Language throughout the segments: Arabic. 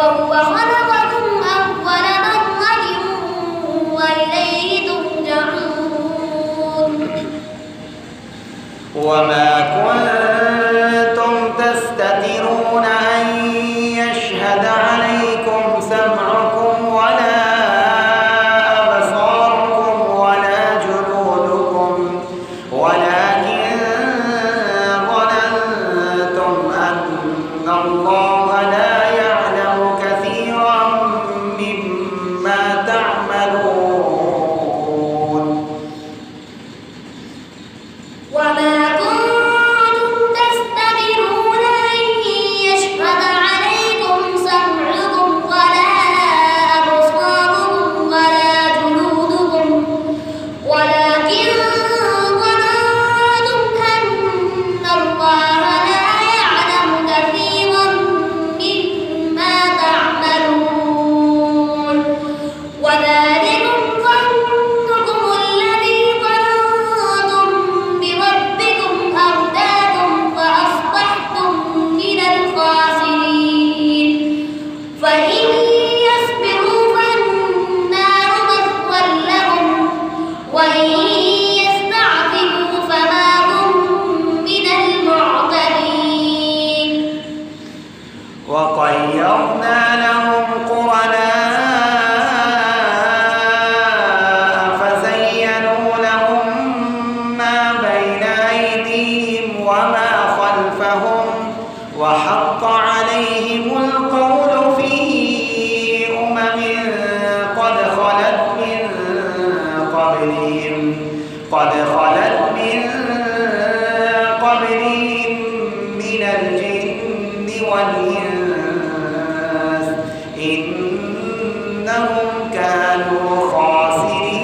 وهو خلقكم أول مرة وإليه ترجعون. وما كنتم تستترون أن يشهد عليكم سمعكم ولا أبصاركم ولا جلودكم ولكن ظننتم أن الله لا يعلم كثيرا مما تعملون. وما كنتم تستترون أن يشهد عليكم سمعكم ولا أبصاركم ولا جلودكم ولكن ظننتم أن الله لا يعلم كثيرا مما تعملون. وذلكم ظنكم الذي ظننتم بربكم أرداكم فأصبحتم من الخاسرين. فإن يصبروا فالنار مثوى لهم وإن يستعتبوا فما هم من المعتدين. وقيضنا لهم قرناء فزينوا لهم ما بين أيديهم وما خلفهم وحق عليهم القول في أمم قد خلت من قبلهم من الجن والإنس إنهم كانوا خاسرين.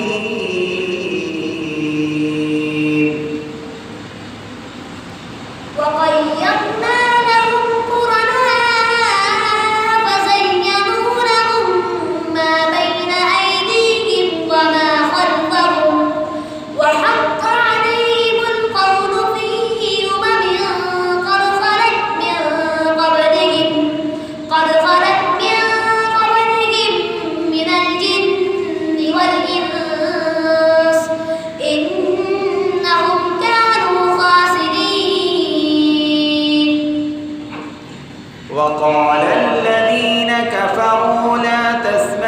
وقيضنا لهم قرناء فزينوا لهم ما بين أيديهم وما خلفهم وحق عليهم القول في أمم قد خلت من قبلهم من الجن والإنس إنهم كانوا خاسرين. وقال الذين كفروا لا تسمعوا